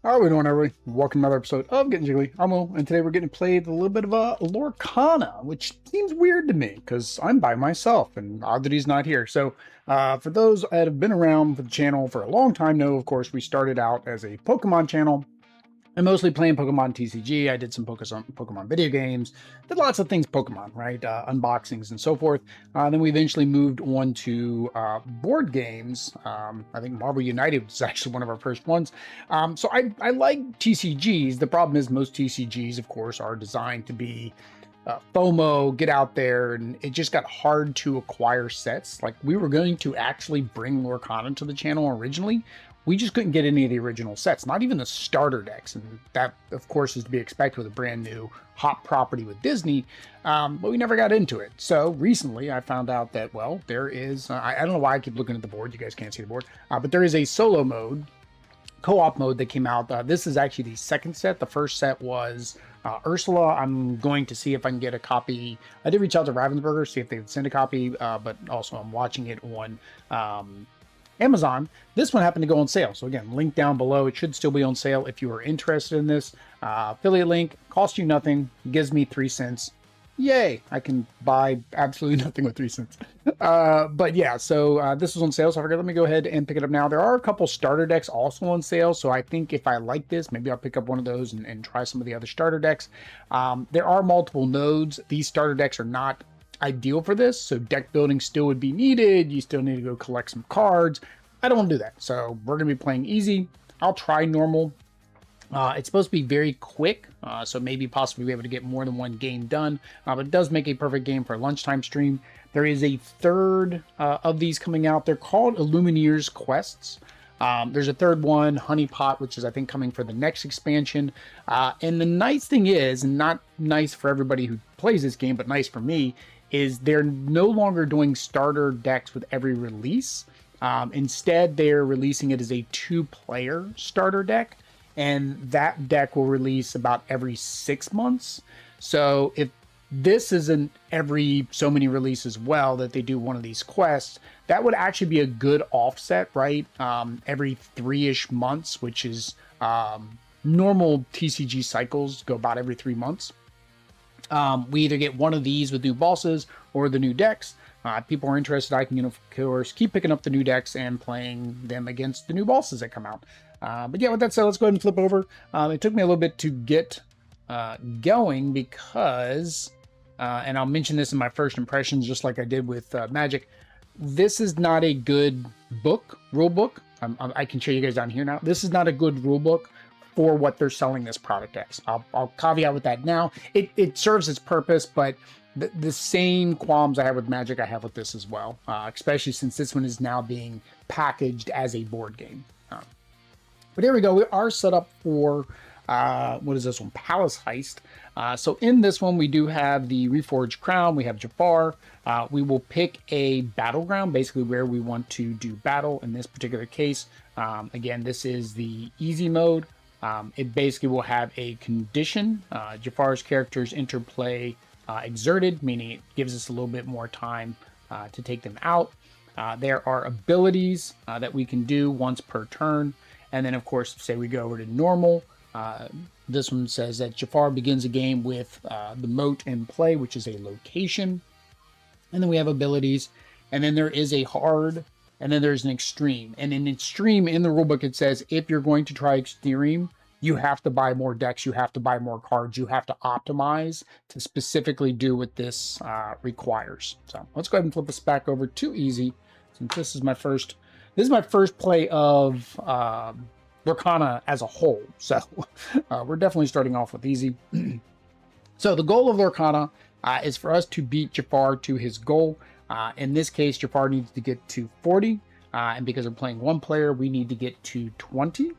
How are we doing, everybody? Welcome to another episode of Getting Jiggly. I'm Will, and today we're getting to play a little bit of a Lorcana, which seems weird to me because I'm by myself and Oddity's not here. So, for those that have been around for the channel for a long time know, of course, we started out as a Pokemon channel. I'm mostly playing Pokemon TCG. I did some Pokemon video games, did lots of things Pokemon, right? Unboxings and so forth. Then we eventually moved on to board games. I think Marvel United was actually one of our first ones. So I like TCGs. The problem is most TCGs, of course, are designed to be FOMO, get out there, and it just got hard to acquire sets. Like, we were going to actually bring Lorcana to the channel originally. We just couldn't get any of the original sets, not even the starter decks. And that, of course, is to be expected with a brand new hot property with Disney, but we never got into it. So recently I found out that, well, there is, I don't know why I keep looking at the board. You guys can't see the board, but there is a solo mode, co-op mode that came out. This is actually the second set. The first set was Ursula. I'm going to see if I can get a copy. I did reach out to Ravensburger, see if they would send a copy, but also I'm watching it on Amazon. This one happened to go on sale. So again, link down below. It should still be on sale if you are interested in this. Affiliate link, costs you nothing, gives me 3 cents. Yay, I can buy absolutely nothing with 3 cents. But yeah, so this was on sale, so I figured let me go ahead and pick it up now. There are a couple starter decks also on sale, so I think if I like this, maybe I'll pick up one of those and try some of the other starter decks. There are multiple nodes. These starter decks are not ideal for this, so deck building still would be needed. You still need to go collect some cards. I don't want to do that, so we're going to be playing easy. I'll try normal. It's supposed to be very quick, so maybe possibly be able to get more than one game done, but it does make a perfect game for a lunchtime stream. There is a third of these coming out. They're called Illumineer's Quests. There's a third one, Honeypot, which is, I think, coming for the next expansion. And the nice thing is, and not nice for everybody who plays this game, but nice for me, is they're no longer doing starter decks with every release. Instead, they're releasing it as a 2-player starter deck, and that deck will release about every 6 months. So if this isn't every so many releases well that they do one of these quests, that would actually be a good offset, right? Every 3-ish months, which is normal TCG cycles go about every 3 months. We either get one of these with new bosses or the new decks. If people are interested, I can, of course, keep picking up the new decks and playing them against the new bosses that come out. But yeah, with that said, let's go ahead and flip over. It took me a little bit to get going because, and I'll mention this in my first impressions, just like I did with Magic, this is not a good rule book. I can show you guys down here now. This is not a good rule book for what they're selling this product as. I'll caveat with that now. It serves its purpose, but the same qualms I have with Magic, I have with this as well, especially since this one is now being packaged as a board game. But here we go. We are set up for, what is this one? Palace Heist. So in this one, we do have the Reforged Crown. We have Jafar. We will pick a battleground, basically where we want to do battle. In this particular case, again, this is the easy mode. It basically will have a condition. Jafar's character's interplay exerted, meaning it gives us a little bit more time to take them out. There are abilities that we can do once per turn. And then, of course, say we go over to normal. This one says that Jafar begins a game with the moat in play, which is a location. And then we have abilities. And then there is a hard, and then there's an extreme. And in extreme, in the rulebook, it says if you're going to try extreme, you have to buy more decks, you have to buy more cards, you have to optimize to specifically do what this requires. So let's go ahead and flip this back over to easy, since this is my first play of Lorcana as a whole. So we're definitely starting off with easy. So the goal of Lorcana is for us to beat Jafar to his goal. In this case, Jafar needs to get to 40. And because we're playing one player, we need to get to 20.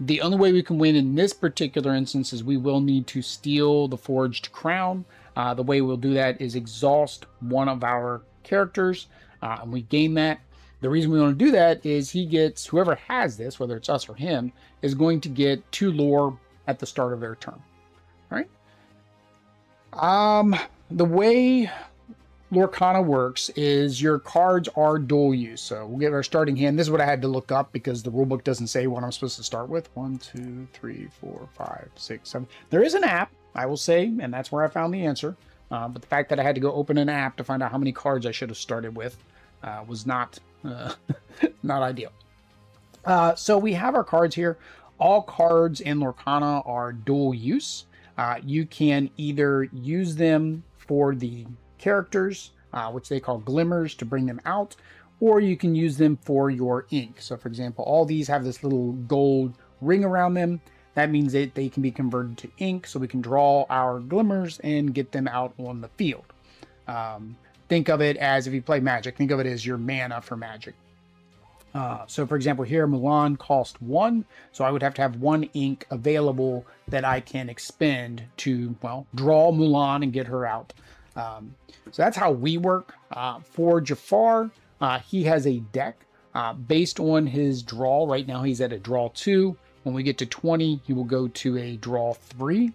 The only way we can win in this particular instance is we will need to steal the Forged Crown. The way we'll do that is exhaust one of our characters, and we gain that. The reason we want to do that is whoever has this, whether it's us or him, is going to get 2 lore at the start of their turn. All right. The way Lorcana works is your cards are dual use. So we'll get our starting hand. This is what I had to look up because the rulebook doesn't say what I'm supposed to start with. 1, 2, 3, 4, 5, 6, 7. There is an app, I will say, and that's where I found the answer. But the fact that I had to go open an app to find out how many cards I should have started with was not not ideal. So we have our cards here. All cards in Lorcana are dual use. You can either use them for the characters, which they call glimmers, to bring them out, or you can use them for your ink. So for example, all these have this little gold ring around them. That means that they can be converted to ink, so we can draw our glimmers and get them out on the field. Think of it as, if you play Magic, think of it as your mana for Magic. So for example, here Mulan cost 1, so I would have to have 1 ink available that I can expend to, well, draw Mulan and get her out. So that's how we work. For Jafar, he has a deck based on his draw. Right now he's at a draw 2. When we get to 20, he will go to a draw 3.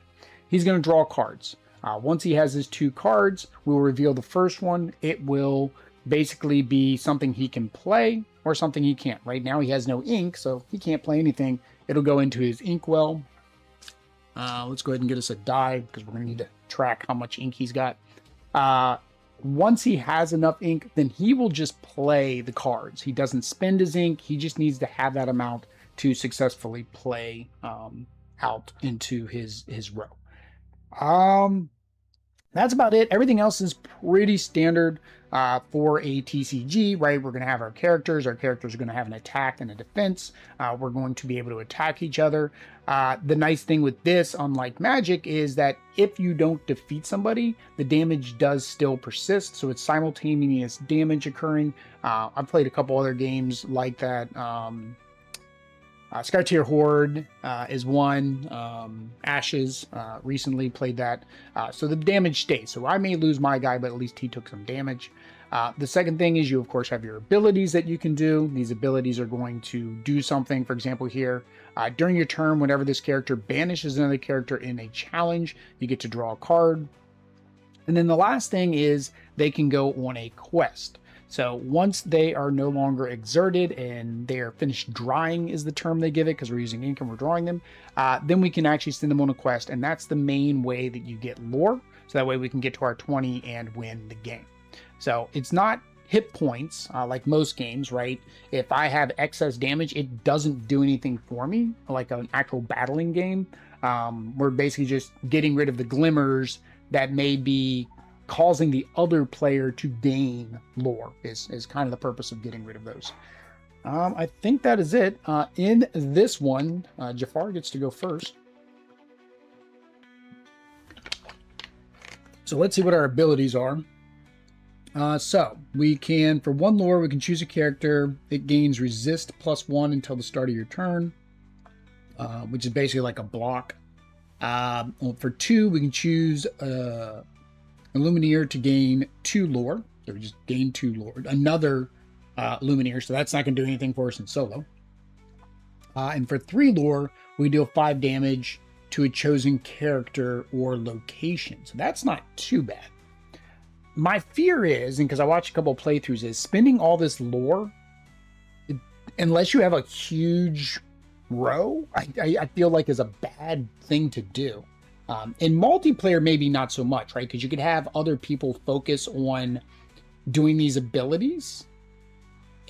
He's going to draw cards. Once he has his 2 cards, we'll reveal the first one. It will basically be something he can play or something he can't. Right now he has no ink, so he can't play anything. It'll go into his inkwell. Let's go ahead and get us a die because we're going to need to track how much ink he's got. Once he has enough ink, then he will just play the cards. He doesn't spend his ink. He just needs to have that amount to successfully play out into his row. That's about it. Everything else is pretty standard for a TCG, right? We're going to have our characters. Our characters are going to have an attack and a defense. We're going to be able to attack each other. The nice thing with this, unlike Magic, is that if you don't defeat somebody, the damage does still persist. So it's simultaneous damage occurring. I've played a couple other games like that. Skytier Horde is one. Ashes recently played that. So the damage stays. So I may lose my guy, but at least he took some damage. The second thing is you, of course, have your abilities that you can do. These abilities are going to do something. For example, here, during your turn, whenever this character banishes another character in a challenge, you get to draw a card. And then the last thing is they can go on a quest. So once they are no longer exerted and they are finished drying is the term they give it, because we're using ink and we're drawing them, then we can actually send them on a quest. And that's the main way that you get lore. So that way we can get to our 20 and win the game. So it's not hit points like most games, right? If I have excess damage, it doesn't do anything for me like an actual battling game. We're basically just getting rid of the glimmers that may be causing the other player to gain lore is kind of the purpose of getting rid of those. I think that is it. In this one, Jafar gets to go first. So let's see what our abilities are. So we can, for 1 lore, we can choose a character. It gains resist +1 until the start of your turn, which is basically like a block. For 2, we can choose Illumineer to gain 2 lore. So we just gain 2 lore. Another Illumineer, so that's not going to do anything for us in solo. And for 3 lore, we deal 5 damage to a chosen character or location. So that's not too bad. My fear is, and because I watched a couple of playthroughs, is spending all this lore, unless you have a huge row, I feel like is a bad thing to do. In multiplayer, maybe not so much, right? Because you could have other people focus on doing these abilities.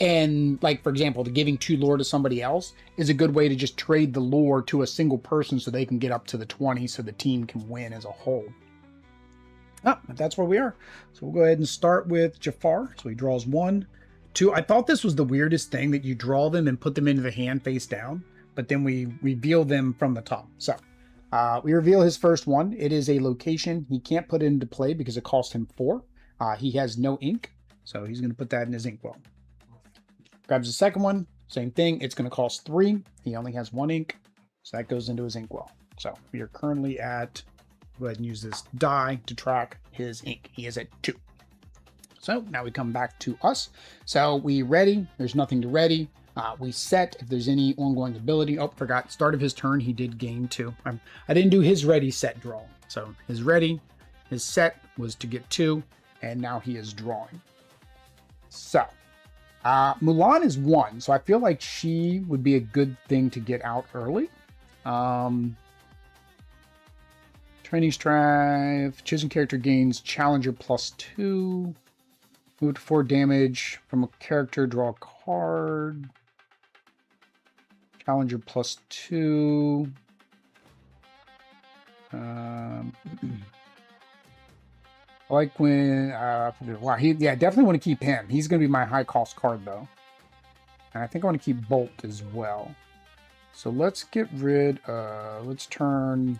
And like, for example, the giving 2 lore to somebody else is a good way to just trade the lore to a single person so they can get up to the 20 so the team can win as a whole. That's where we are. So we'll go ahead and start with Jafar. So he draws 1, 2. I thought this was the weirdest thing, that you draw them and put them into the hand face down, but then we reveal them from the top. So we reveal his first one. It is a location. He can't put it into play because it cost him 4. He has no ink, so he's going to put that in his inkwell. Grabs the second one. Same thing. It's going to cost 3. He only has 1 ink, so that goes into his inkwell. So we are currently at, go ahead and use this die to track his ink. He is at 2. So now we come back to us. So we ready. There's nothing to ready. We set if there's any ongoing ability. Oh, forgot. Start of his turn, he did gain 2. I didn't do his ready set draw. So his ready, his set was to get 2. and now he is drawing. So, Mulan is 1, so I feel like she would be a good thing to get out early. Training Strive, chosen character gains Challenger +2. Move to 4 damage from a character, draw a card. Challenger +2. I like when, wow, yeah, definitely want to keep him. He's going to be my high cost card though. And I think I want to keep Bolt as well. So let's get rid of, let's turn,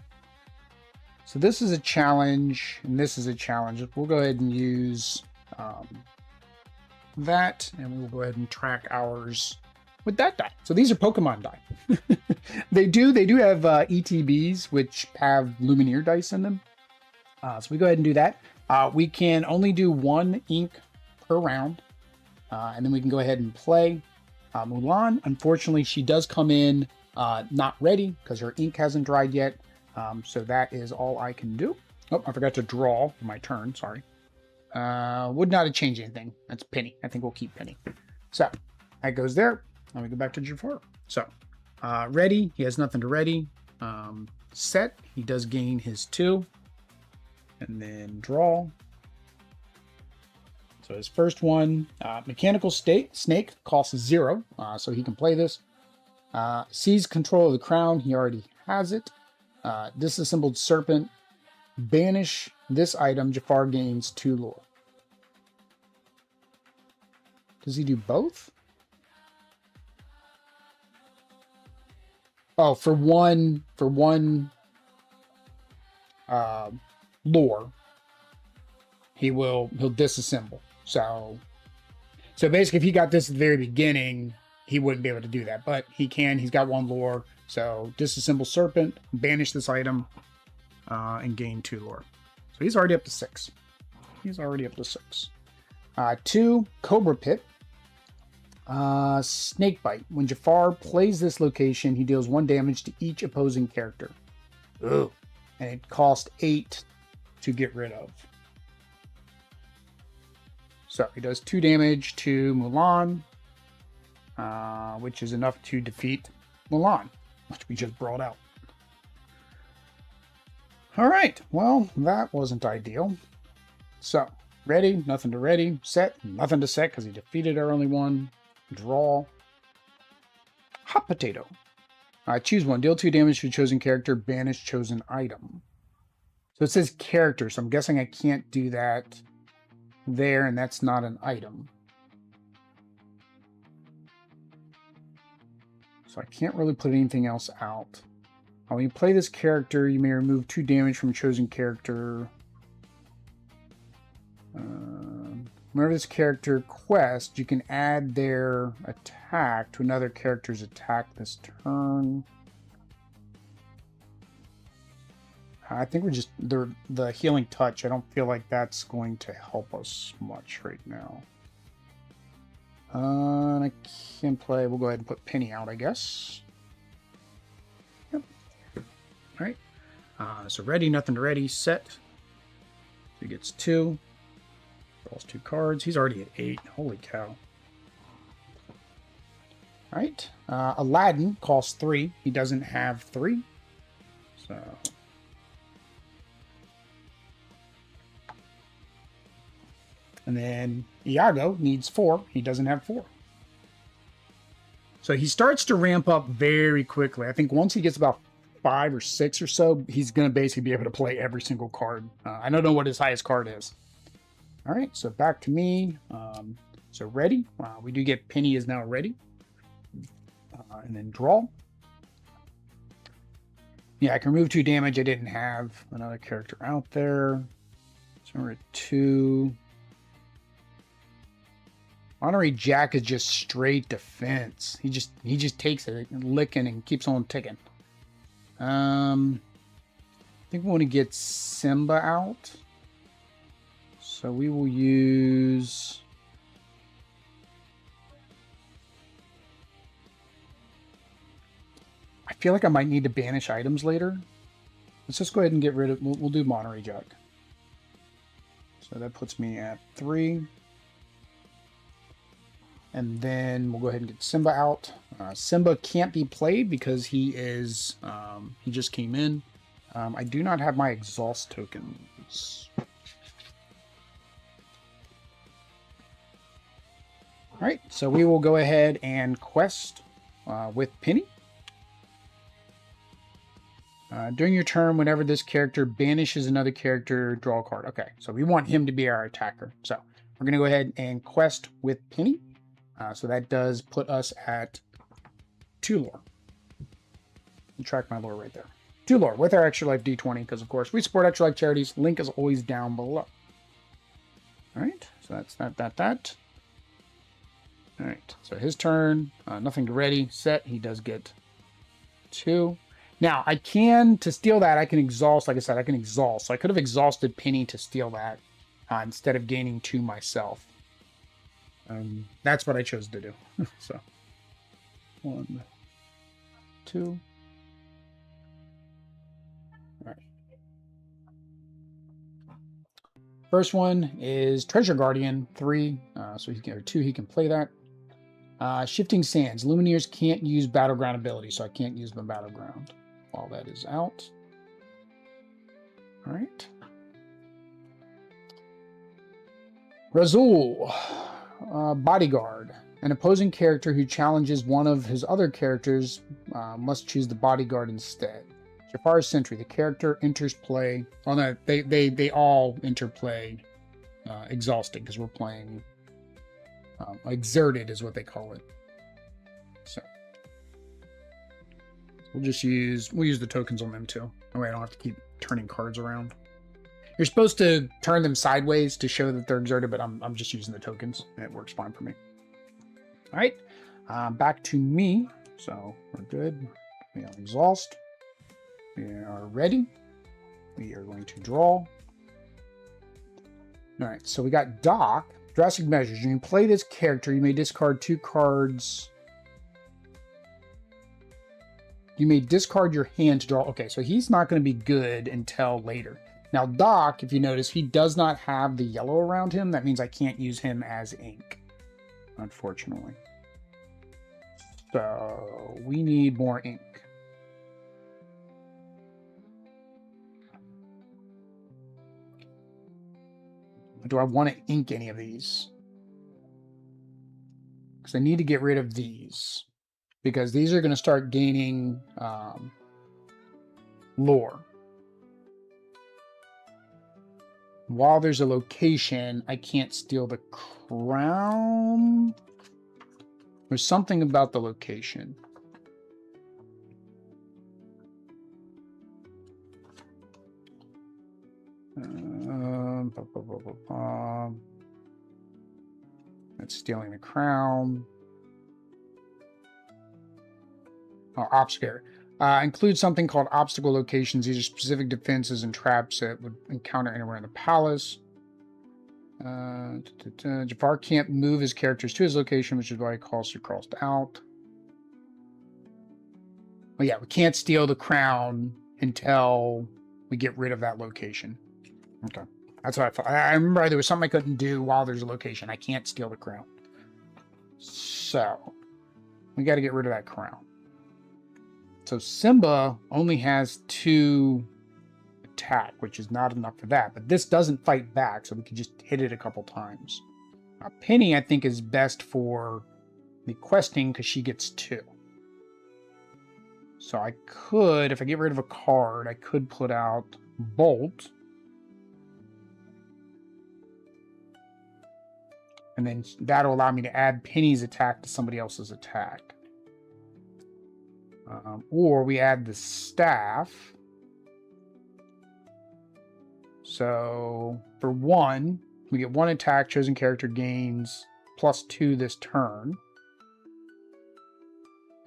so this is a challenge and this is a challenge. We'll go ahead and use that, and we'll go ahead and track ours with that die. So these are Pokemon die. They do have ETBs, which have Illumineer dice in them. So we go ahead and do that. We can only do 1 ink per round, and then we can go ahead and play. Mulan, unfortunately, she does come in not ready because her ink hasn't dried yet. So that is all I can do. Oh, I forgot to draw for my turn. Sorry. Would not have changed anything. That's Penny. I think we'll keep Penny. So that goes there. Let me go back to Jafar. So ready. He has nothing to ready. Set. He does gain his 2. And then draw. So his first one, Mechanical Snake costs 0. So he can play this. Seize control of the crown. He already has it. Disassembled Serpent. Banish this item. Jafar gains 2 lore. Does he do both? Oh, for one lore, he'll disassemble. So basically, if he got this at the very beginning, he wouldn't be able to do that, but he can. He's got 1 lore. So disassemble Serpent, banish this item, and gain 2 lore. So he's already up to 6. He's already up to 6. 2, Cobra Pit. Snake Bite. When Jafar plays this location, he deals 1 damage to each opposing character. Ooh. And it costs 8 to get rid of. So he does 2 damage to Mulan, which is enough to defeat Mulan, which we just brought out. All right, well, that wasn't ideal. So, ready, nothing to ready. Set, nothing to set because he defeated our only one. Draw. Hot Potato. Choose 1. Deal 2 damage to chosen character. Banish chosen item. So it says character, so I'm guessing I can't do that there, and that's not an item. So I can't really put anything else out. When you play this character, you may remove 2 damage from a chosen character. Whenever this character quest, you can add their attack to another character's attack this turn. I think we're just the healing touch. I don't feel like that's going to help us much right now. I can play. We'll go ahead and put Penny out, I guess. Yep. All right. So ready, nothing to ready. Set. So he gets 2. Draws 2 cards. He's already at 8. Holy cow. All right. Aladdin costs 3. He doesn't have 3. So. And then Iago needs 4. He doesn't have 4. So he starts to ramp up very quickly. I think once he gets about 5 or 6 or so, he's going to basically be able to play every single card. I don't know what his highest card is. All right, so back to me. So ready. We do get Penny is now ready. And then draw. Yeah, I can remove 2 damage. I didn't have another character out there. So we're at 2. Honorary Jack is just straight defense. He just takes it, licking, and keeps on ticking. I think we want to get Simba out. So we will use... I feel like I might need to banish items later. Let's just go ahead and get rid of... We'll do Monterey Jack. So that puts me at 3. And then we'll go ahead and get Simba out. Simba can't be played because he is, he just came in. I do not have my exhaust tokens. All right, so we will go ahead and quest with Penny. During your turn, whenever this character banishes another character, draw a card. Okay, so we want him to be our attacker. So we're going to go ahead and quest with Penny. So that does put us at 2 lore. Track my lore right there. 2 lore with our Extra Life D20, because of course we support Extra Life charities. Link is always down below. Alright, so that's that. Alright, so his turn. Nothing to ready. Set. He does get 2. Now, I can, to steal that, I can exhaust. Like I said, I can exhaust. So I could have exhausted Penny to steal that instead of gaining 2 myself. That's what I chose to do. So, 1, 2. All right. First one is Treasure Guardian 3. So he can, or 2. He can play that. Shifting Sands. Illumineers can't use Battleground ability, so I can't use my Battleground while that is out. All right. Razul. Bodyguard. An opposing character who challenges one of his other characters must choose the bodyguard instead. Jafar's Sentry. The character enters play. Oh no, they all enter play exhausting because we're playing exerted is what they call it. So we'll use the tokens on them too. That way I don't have to keep turning cards around. You're supposed to turn them sideways to show that they're exerted, but I'm just using the tokens. It works fine for me. All right, back to me. So we're good. We are exhaust. We are ready. We are going to draw. All right, so we got Doc. Drastic measures. You can play this character. You may discard 2 cards. You may discard your hand to draw. Okay, so he's not going to be good until later. Now, Doc, if you notice, he does not have the yellow around him. That means I can't use him as ink, unfortunately. So we need more ink. Do I want to ink any of these? Because I need to get rid of these. Because these are going to start gaining lore. While there's a location, I can't steal the crown. There's something about the location. That's stealing the crown. Oh, obstacle. Include something called obstacle locations. These are specific defenses and traps that would encounter anywhere in the palace. Jafar can't move his characters to his location, which is why he calls you crossed out. Well, yeah, we can't steal the crown until we get rid of that location. Okay. That's what I thought. I remember there was something I couldn't do while there's a location. I can't steal the crown. So, we got to get rid of that crown. So Simba only has 2 attack, which is not enough for that. But this doesn't fight back, so we can just hit it a couple times. Penny, I think, is best for the questing because she gets 2. So I could, if I get rid of a card, I could put out Bolt. And then that'll allow me to add Penny's attack to somebody else's attack. Or we add the staff. So for 1, we get 1 attack. Chosen character gains +2 this turn.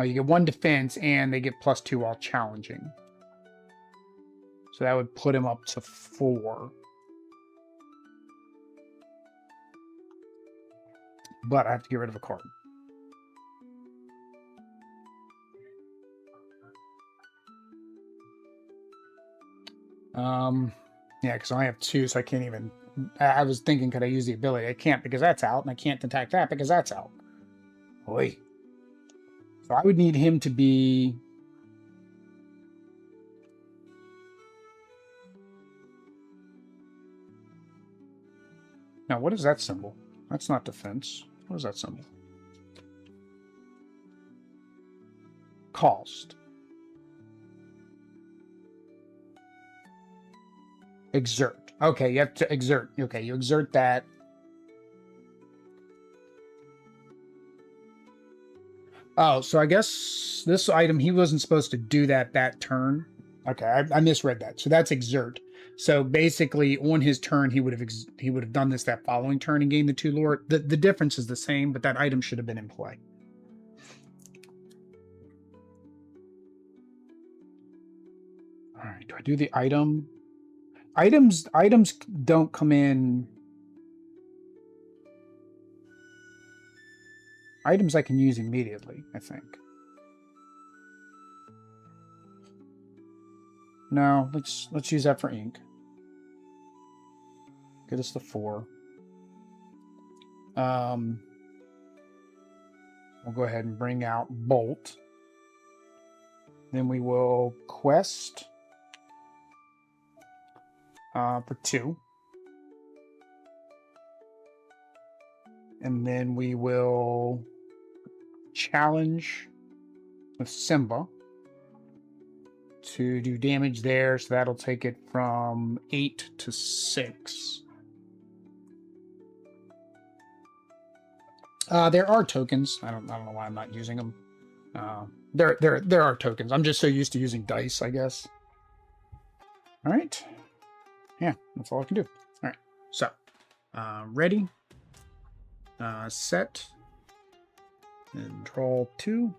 You get 1 defense, and they get +2 while challenging. So that would put him up to 4. But I have to get rid of a card. Yeah, because I only have 2, so I can't even I was thinking, could I use the ability? I can't because that's out, and I can't attack that because that's out. Oi. So I would need him to be... Now, what is that symbol? That's not defense. What is that symbol? Cost. Exert. Okay, you have to exert. Okay, you exert that. Oh, so I guess this item, he wasn't supposed to do that turn. Okay, I misread that. So that's exert. So basically, on his turn, he would have done this that following turn and gained the 2 lore. The difference is the same, but that item should have been in play. All right, do I do the item? Items don't come in. Items I can use immediately, I think. No, let's use that for ink. Get us the 4. We'll go ahead and bring out Bolt. Then we will quest for 2. And then we will challenge with Simba to do damage there, so that'll take it from 8 to 6. There are tokens. I don't know why I'm not using them. There are tokens. I'm just so used to using dice, I guess. All right. Yeah, that's all I can do. All right. So, ready. Set. And draw 2.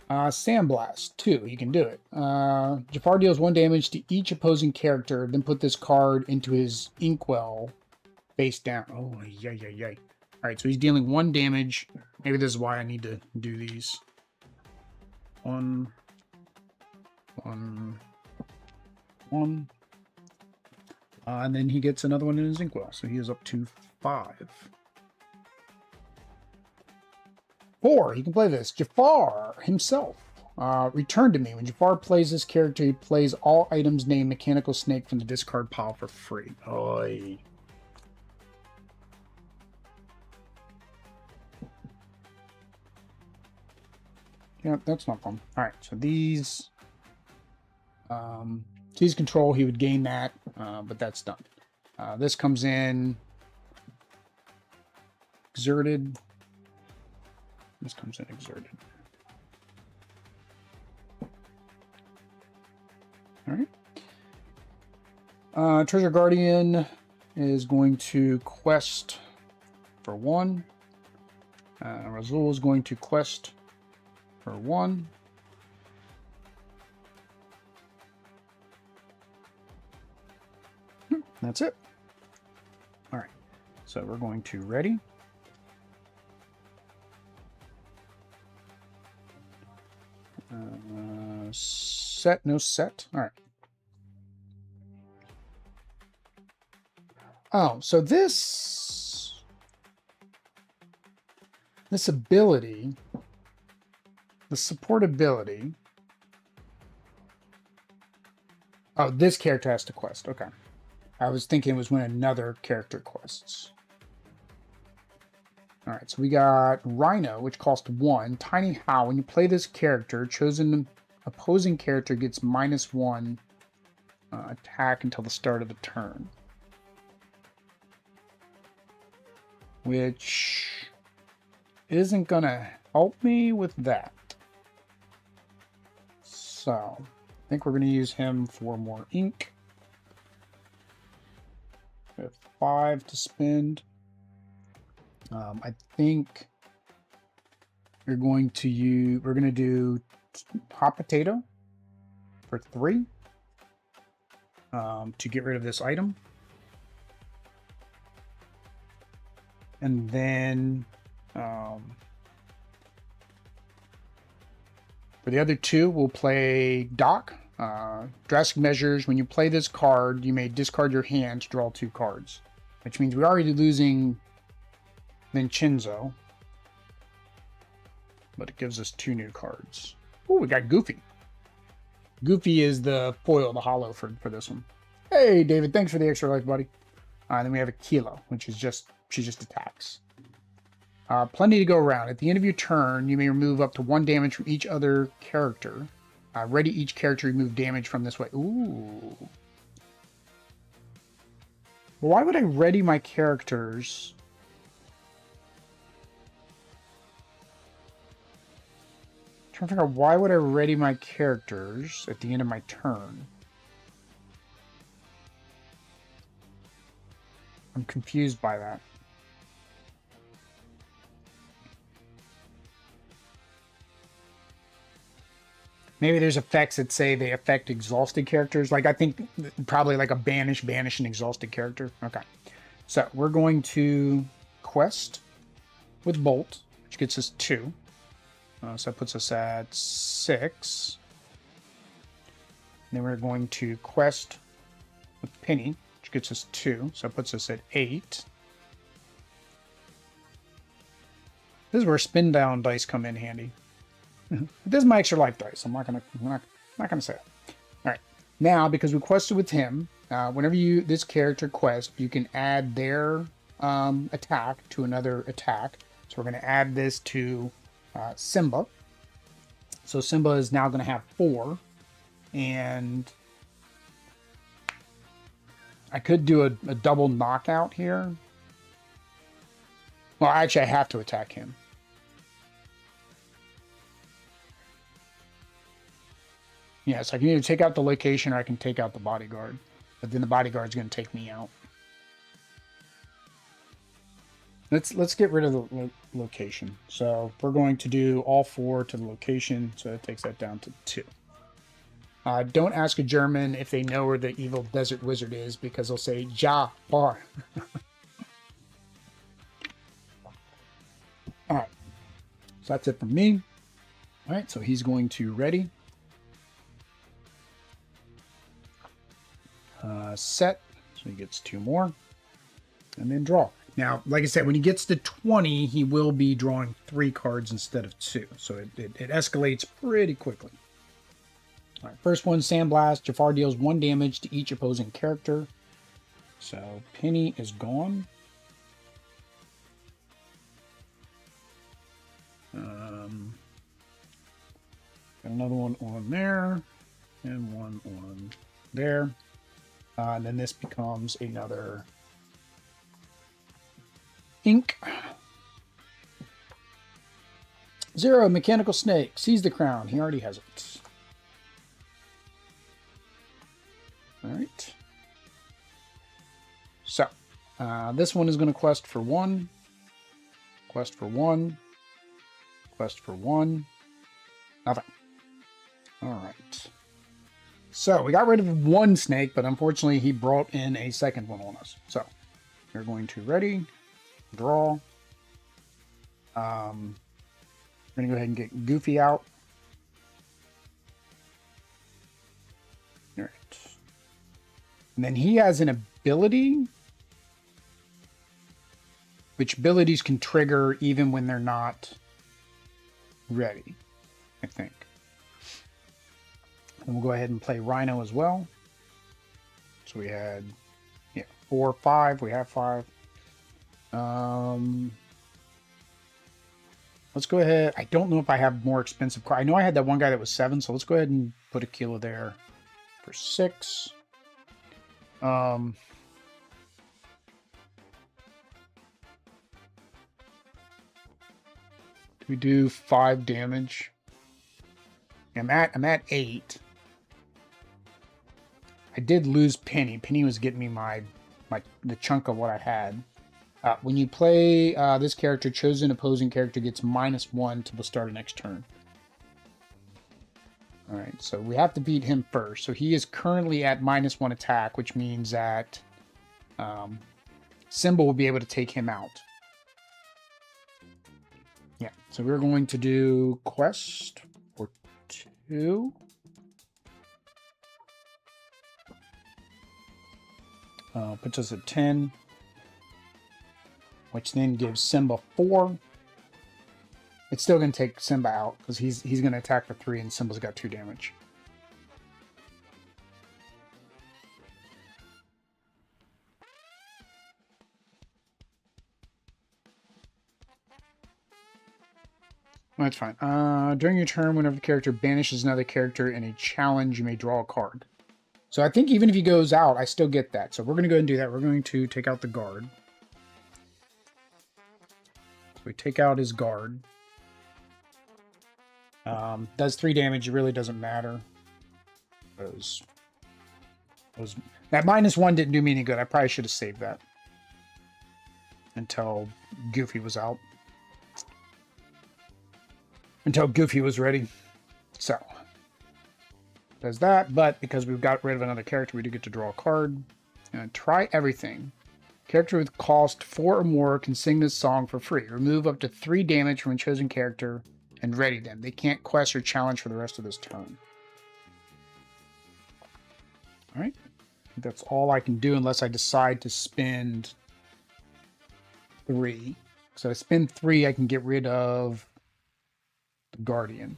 Sandblast 2. You can do it. Jafar deals 1 damage to each opposing character, then put this card into his inkwell face down. Oh, yay. Alright, so he's dealing 1 damage. Maybe this is why I need to do these. 1. And then he gets another one in his inkwell, so he is up to 5. 4, he can play this. Jafar himself. Return to me. When Jafar plays this character, he plays all items named Mechanical Snake from the discard pile for free. Oy. Yeah, that's not fun. Alright, so these... Seize control, he would gain that, but that's done. This comes in... Exerted. This comes in exerted. Alright. Treasure Guardian is going to quest for 1. Razul is going to quest for 1. That's it. Alright. So we're going to ready. Set, no set. All right. Oh, so this ability, the support ability. Oh, this character has to quest. Okay. I was thinking it was when another character quests. All right, so we got Rhino, which costs 1. Tiny How. When you play this character, chosen opposing character gets -1 attack until the start of the turn. Which isn't going to help me with that. So, I think we're going to use him for more ink. We have 5 to spend. I think we're going to do hot potato for 3 to get rid of this item. And then for the other 2, we'll play Doc Drastic measures. When you play this card, you may discard your hand to draw 2 cards. Which means we're already losing Vincenzo. But it gives us 2 new cards. Oh, we got Goofy. Goofy is the foil, the hollow for this one. Hey, David, thanks for the extra life, buddy. And then we have a Kilo, which is she just attacks. Plenty to go around. At the end of your turn, you may remove up to 1 damage from each other character. Ready each character remove damage from this way. Ooh. Well, why would I ready my characters? I'm trying to figure out why would I ready my characters at the end of my turn? I'm confused by that. Maybe there's effects that say they affect exhausted characters. Like, I think probably like a banish an exhausted character. Okay. So we're going to quest with Bolt, which gets us 2. So that puts us at 6. And then we're going to quest with Penny, which gets us 2. So that puts us at 8. This is where spin down dice come in handy. This is my extra life dice. I'm not gonna say it. All right. Now, because we quested with him, whenever this character quest, you can add their attack to another attack. So we're going to add this to Simba. So Simba is now going to have 4, and I could do a double knockout here. Well, actually, I have to attack him. Yeah, so I can either take out the location or I can take out the bodyguard. But then the bodyguard's going to take me out. Let's get rid of the location. So we're going to do all 4 to the location. So that takes that down to 2. Don't ask a German if they know where the evil desert wizard is, because they'll say Jafar. Alright. So that's it from me. Alright, so he's going to ready. Set, so he gets 2 more, and then draw. Now, like I said, when he gets to 20, he will be drawing 3 cards instead of 2, so it escalates pretty quickly. All right, first one, Sandblast. Jafar deals 1 damage to each opposing character. So Penny is gone. Got another one on there, and one on there. And then this becomes another ink. 0, Mechanical Snake. Seize the crown. He already has it. Alright. So, this one is going to quest for 1. Quest for 1. Quest for 1. Nothing. Alright. So, we got rid of 1 snake, but unfortunately he brought in a second one on us. So, we're going to ready, draw. We're going to go ahead and get Goofy out. Alright. And then he has an ability, which abilities can trigger even when they're not ready, I think. And we'll go ahead and play Rhino as well. So we had, 4, 5. We have 5. Let's go ahead. I don't know if I have more expensive car. I know I had that one guy that was 7, so let's go ahead and put a kilo there for 6. Do we do 5 damage? I'm at 8. I did lose Penny. Penny was getting me the chunk of what I had. When you play this character, chosen opposing character gets -1 till the start of next turn. Alright, so we have to beat him first. So he is currently at -1 attack, which means that Simba will be able to take him out. Yeah, so we're going to do quest for 2. Puts us at 10, which then gives Simba 4. It's still going to take Simba out because he's going to attack for 3 and Simba's got 2 damage. That's fine. During your turn, whenever the character banishes another character in a challenge, you may draw a card. So I think even if he goes out, I still get that. So we're going to go ahead and do that. We're going to take out the guard. So we take out his guard. Does 3 damage. It really doesn't matter. That -1 didn't do me any good. I probably should have saved that until Goofy was out. Until Goofy was ready. So, does that, but because we've got rid of another character, we do get to draw a card. And try everything. Character with cost 4 or more can sing this song for free. Remove up to 3 damage from a chosen character and ready them. They can't quest or challenge for the rest of this turn. Alright. That's all I can do unless I decide to spend 3. So I spend 3, I can get rid of the Guardian.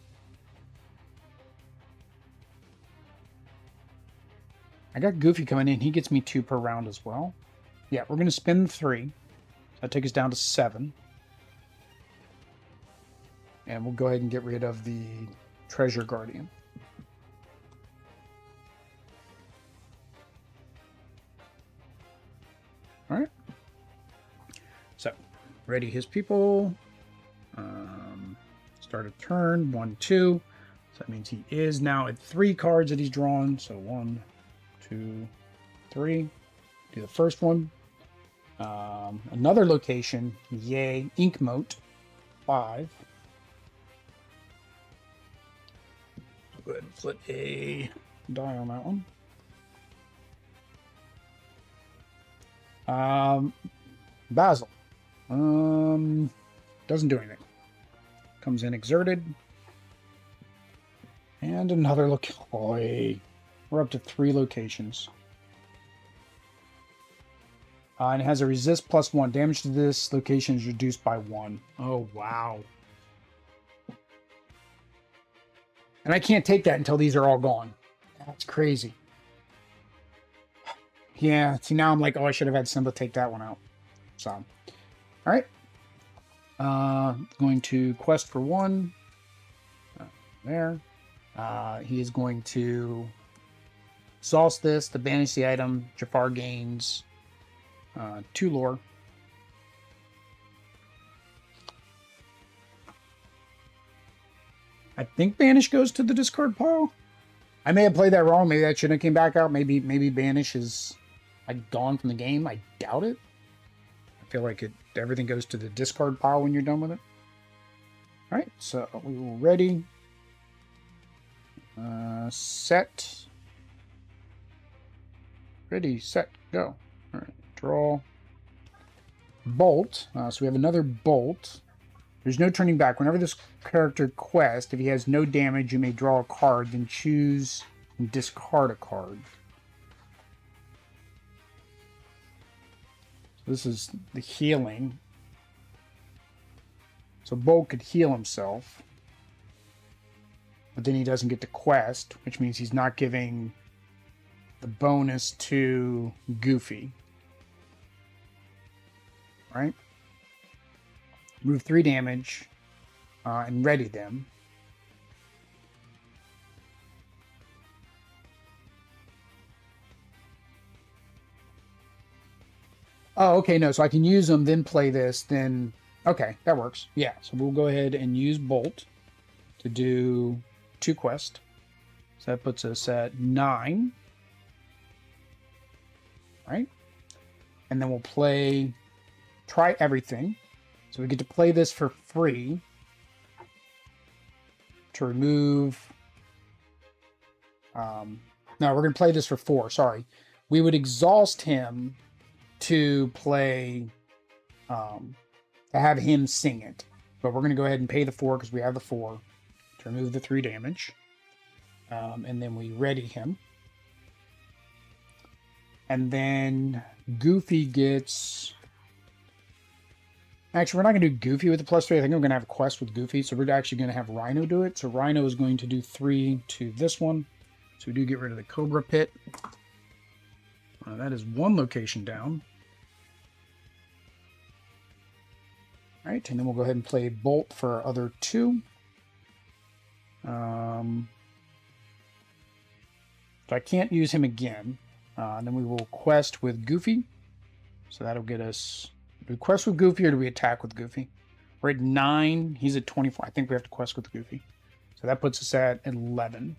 I got Goofy coming in. He gets me 2 per round as well. Yeah, we're going to spend 3. That takes us down to 7. And we'll go ahead and get rid of the Treasure Guardian. Alright. So, ready his people. Start a turn. 1, 2. So that means he is now at 3 cards that he's drawn. So 1, 2, 3. Do the first one. Another location. Yay. Inkmote. 5. Go ahead and flip a die on that one. Basil. Doesn't do anything. Comes in exerted. And another look. We're up to 3 locations. And it has a resist +1. Damage to this location is reduced by 1. Oh, wow. And I can't take that until these are all gone. That's crazy. Yeah, see, now I'm like, oh, I should have had Simba take that one out. So, alright. Going to quest for 1. There. He is going to exhaust this to banish the item. Jafar gains 2 lore. I think banish goes to the discard pile. I may have played that wrong. Maybe that shouldn't have came back out. Maybe banish is like gone from the game. I doubt it. I feel like everything goes to the discard pile when you're done with it. All right, so we will ready. Set. Ready, set, go. All right, draw. Bolt. So we have another bolt. There's no turning back. Whenever this character quests, if he has no damage, you may draw a card, then choose and discard a card. So this is the healing. So Bolt could heal himself. But then he doesn't get to quest, which means he's not giving the bonus to Goofy. Right? Move 3 damage and ready them. Oh, okay, no, so I can use them, then play this, then... Okay, that works. Yeah, so we'll go ahead and use Bolt to do 2 quests. So that puts us at 9. Right? And then we'll play Try Everything. So we get to play this for free to remove... no, we're going to play this for 4, sorry. We would exhaust him to play... to have him sing it. But we're going to go ahead and pay the 4 because we have the 4 to remove the 3 damage. And then we ready him. And then Goofy gets... Actually, we're not going to do Goofy with the +3. I think we're going to have a quest with Goofy. So we're actually going to have Rhino do it. So Rhino is going to do 3 to this one. So we do get rid of the Cobra Pit. That is 1 location down. All right, and then we'll go ahead and play Bolt for our other 2. So I can't use him again. And then we will quest with Goofy. So that'll get us... Do we quest with Goofy or do we attack with Goofy? We're at 9. He's at 24. I think we have to quest with Goofy. So that puts us at 11.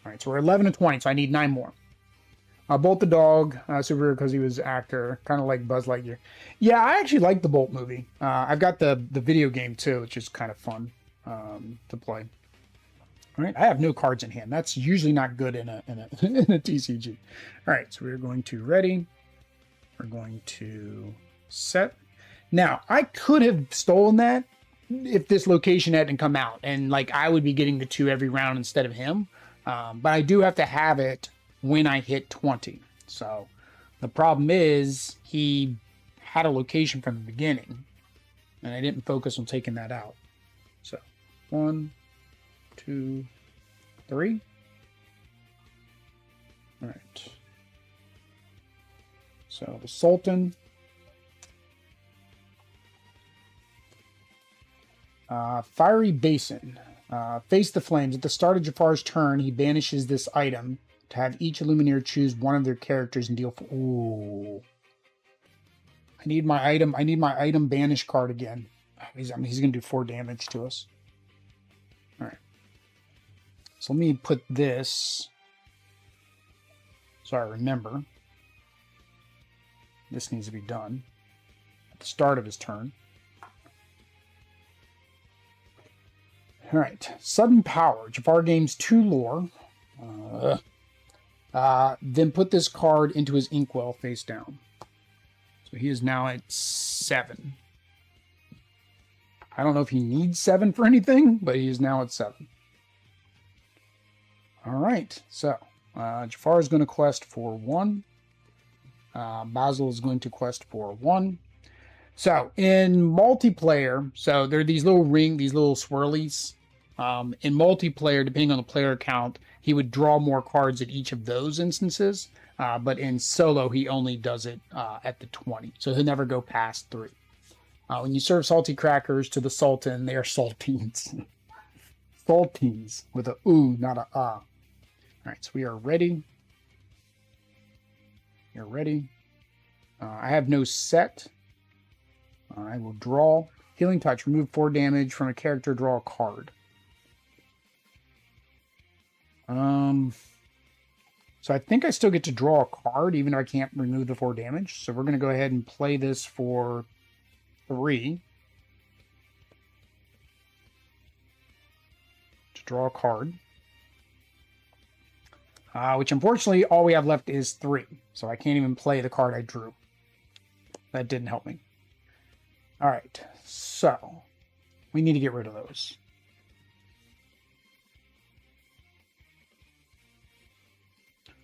All right, so we're 11 and 20, so I need 9 more. Bolt the dog, super because he was an actor, kind of like Buzz Lightyear. Yeah, I actually like the Bolt movie. I've got the video game too, which is kind of fun to play. All right, I have no cards in hand. That's usually not good in a TCG. All right, so we're going to ready. We're going to set. Now, I could have stolen that if this location hadn't come out, and like I would be getting the 2 every round instead of him. But I do have to have it when I hit 20. So the problem is he had a location from the beginning, and I didn't focus on taking that out. So 1, 2, 3. All right. So the Sultan. Fiery Basin. Face the Flames. At the start of Jafar's turn, he banishes this item to have each Illumineer choose one of their characters and deal... Ooh. I need my item banish card again. He's going to do 4 damage to us. All right. So let me put this... So I remember. This needs to be done at the start of his turn. All right. Sudden Power. Jafar gains 2 lore. Then put this card into his Inkwell face down. So he is now at 7. I don't know if he needs 7 for anything, but he is now at 7. All right. So Jafar is going to quest for 1. Basil is going to quest for 1. So in multiplayer, so there are these little swirlies. In multiplayer, depending on the player count, he would draw more cards at each of those instances. But in solo, he only does it at the 20. So he'll never go past 3. When you serve salty crackers to the Sultan, they are saltines. Saltines with a oo, not a ah. All right, so we are ready. You're ready. I have no set. I will draw. Healing Touch. Remove 4 damage from a character. Draw a card. So I think I still get to draw a card, even though I can't remove the 4 damage. So we're going to go ahead and play this for 3. To draw a card. Which unfortunately all we have left is 3. So I can't even play the card I drew. That didn't help me. Alright, so we need to get rid of those.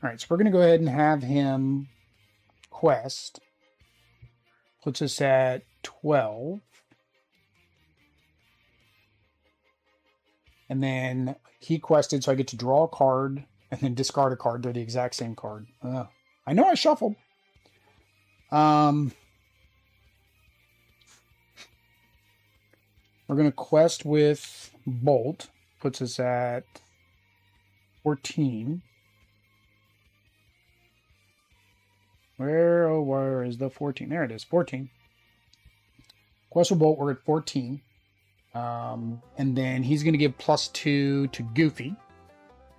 Alright, so we're going to go ahead and have him quest. Puts us at 12. And then he quested, so I get to draw a card and then discard a card. They're the exact same card. I know I shuffled. We're going to quest with Bolt. Puts us at 14. Where is the 14? There it is, 14. Quest with Bolt, we're at 14. And then he's going to give +2 to Goofy.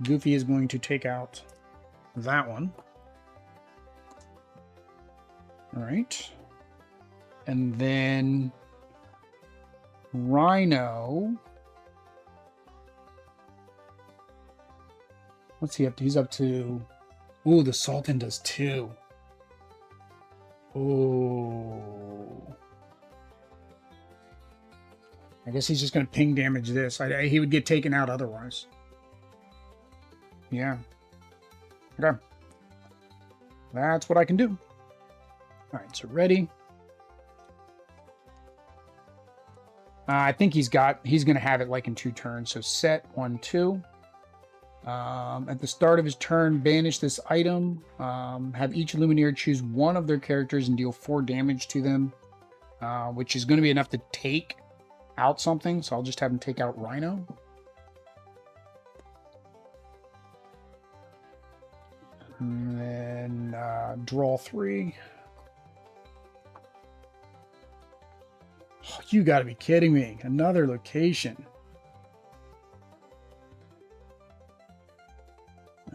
Goofy is going to take out that one. All right. And then Rhino. What's he up to? He's up to... Ooh, the Sultan does 2. Ooh. I guess he's just going to ping damage this. He would get taken out otherwise. Yeah. Okay. that's what I can do. All right, so ready. I think he's going to have it like in 2 turns. So set 1, 2. At the start of his turn, banish this item. Have each Illumineer choose one of their characters and deal 4 damage to them, which is going to be enough to take out something. So I'll just have him take out Rhino. And then draw 3. Oh, you got to be kidding me. Another location.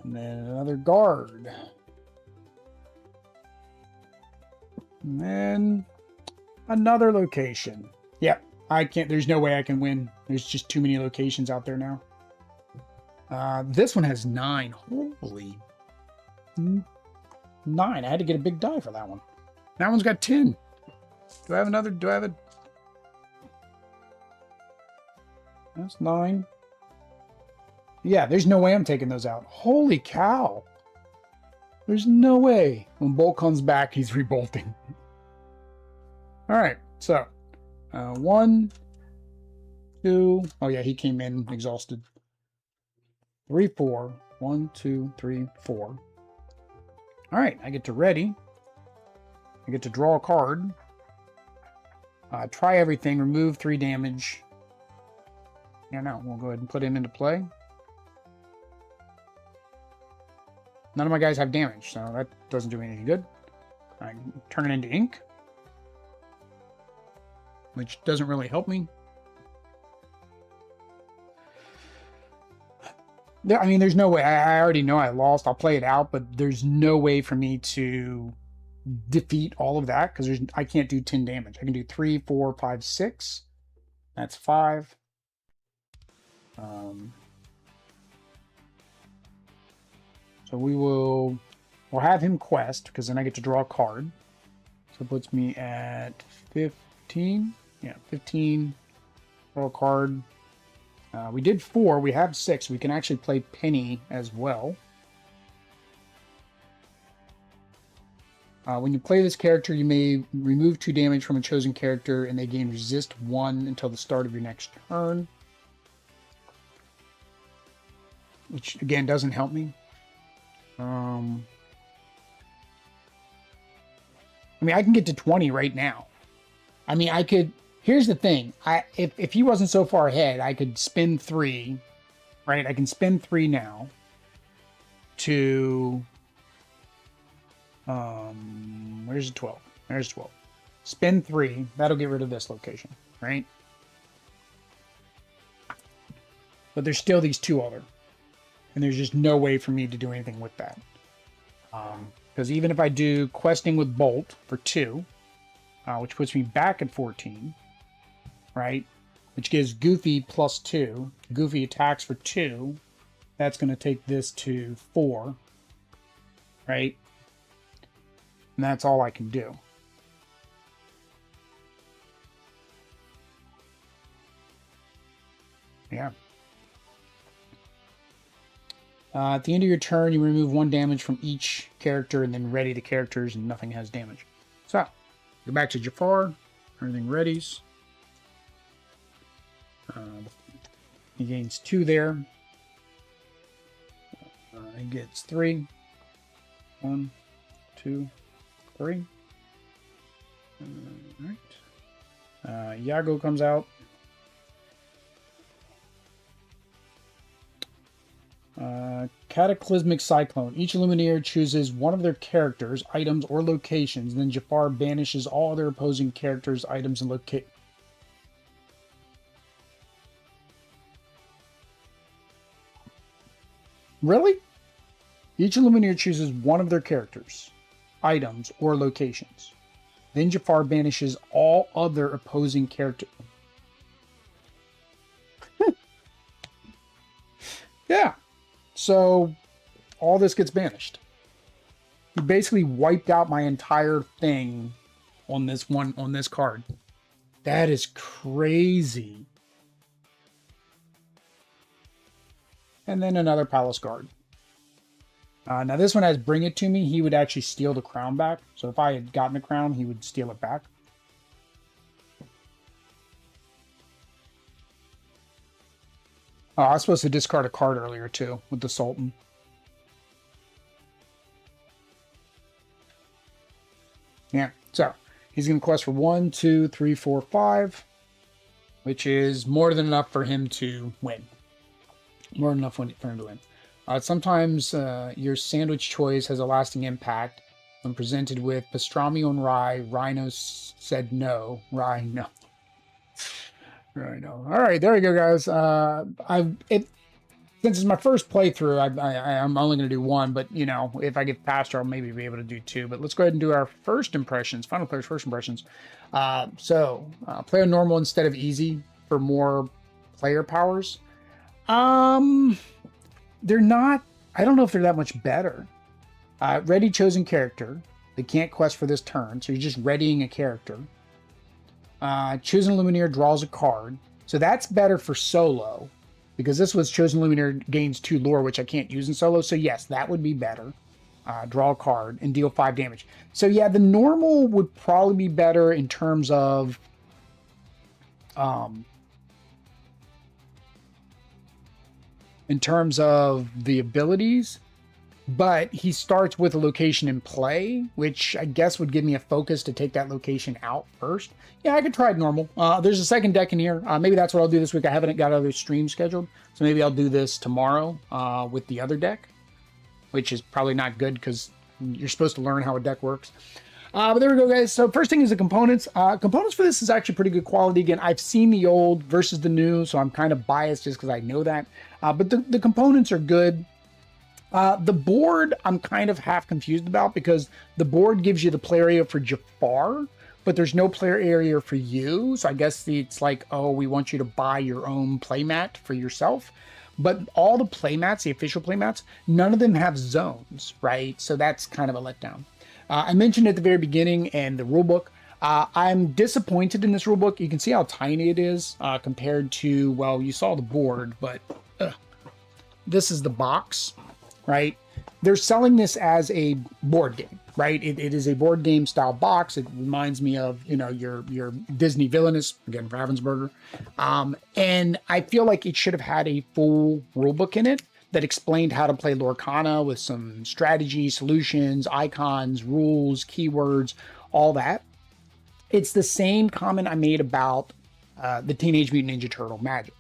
And then another guard. And then another location. Yep, I can't. There's no way I can win. There's just too many locations out there now. This one has 9. Holy 9. I had to get a big die for that one. That one's got 10. Do I have another? Do I have a... That's 9. Yeah, there's no way I'm taking those out. Holy cow. There's no way. When Bolt comes back, he's rebolting. All right, so 1, 2. Oh, yeah, he came in exhausted. 3, 4. 1, 2, 3, 4. All right, I get to ready. I get to draw a card. Try everything. Remove 3 damage. Yeah, no, we'll go ahead and put him into play. None of my guys have damage, so that doesn't do anything good. I turn it into ink, which doesn't really help me. I mean, there's no way. I already know I lost. I'll play it out, but there's no way for me to defeat all of that because I can't do 10 damage. I can do 3, 4, 5, 6. That's 5. So we'll have him quest because then I get to draw a card. So it puts me at 15. Yeah, 15. Draw a card. We did 4. We have 6. We can actually play Penny as well. When you play this character, you may remove 2 damage from a chosen character and they gain resist 1 until the start of your next turn. Which, again, doesn't help me. I mean, I can get to 20 right now. I mean, I could... Here's the thing. If he wasn't so far ahead, I could spend 3, right? I can spend 3 now to... where's the 12? There's 12. Spend 3. That'll get rid of this location, right? But there's still these 2 other. And there's just no way for me to do anything with that. Because even if I do questing with Bolt for 2, which puts me back at 14, right? Which gives Goofy plus 2. Goofy attacks for 2. That's going to take this to 4, right? And that's all I can do. Yeah. At the end of your turn, you remove 1 damage from each character and then ready the characters and nothing has damage. So, go back to Jafar. Everything readies. He gains 2 there. He gets 3. 1, 2, 3. Alright. Yago comes out. Cataclysmic Cyclone. Each Illumineer chooses one of their characters, items, or locations. Then Jafar banishes all their opposing characters, items, and locations. Really? Each Illumineer chooses one of their characters, items, or locations. Then Jafar banishes all other opposing characters. Yeah. So all this gets banished. He basically wiped out my entire thing on this card. That is crazy. And then another Palace Guard. Now this one has Bring It To Me. He would actually steal the crown back. So if I had gotten the crown, he would steal it back. Oh, I was supposed to discard a card earlier too with the Sultan. Yeah, so he's going to quest for 1, 2, 3, 4, 5, which is more than enough for him to win. More than enough for him to win. Sometimes your sandwich choice has a lasting impact. When presented with pastrami on rye, Rhino said no. Rye, no. Rhino. All right, there we go, guys. Since it's my first playthrough, I'm only going to do one, but, you know, if I get faster, I'll maybe be able to do two. But let's go ahead and do our first impressions, final player's first impressions. Play on normal instead of easy for more player powers. They're not, I don't know if they're that much better. Ready chosen character. They can't quest for this turn, so you're just readying a character. Chosen Illumineer draws a card. So that's better for solo, because this was Chosen Illumineer gains 2 lore, which I can't use in solo. So yes, that would be better. Draw a card and deal 5 damage. So yeah, the normal would probably be better in terms of the abilities, but he starts with a location in play, which I guess would give me a focus to take that location out first. Yeah, I could try it normal. There's a second deck in here. Maybe that's what I'll do this week. I haven't got other streams scheduled, so maybe I'll do this tomorrow with the other deck, which is probably not good because you're supposed to learn how a deck works. But there we go, guys. So first thing is the components. Components for this is actually pretty good quality. Again, I've seen the old versus the new, so I'm kind of biased just because I know that. But the components are good. The board, I'm kind of half confused about because the board gives you the play area for Jafar, but there's no player area for you. So I guess it's like, oh, we want you to buy your own playmat for yourself. But all the playmats, the official playmats, none of them have zones, right? So that's kind of a letdown. I mentioned at the very beginning and the rulebook, I'm disappointed in this rulebook. You can see how tiny it is compared to, well, you saw the board, but this is the box, right? They're selling this as a board game, right? It is a board game style box. It reminds me of, you know, your Disney Villainous, again, Ravensburger. And I feel like it should have had a full rulebook in it that explained how to play Lorcana with some strategy, solutions, icons, rules, keywords, all that. It's the same comment I made about the Teenage Mutant Ninja Turtle Magic.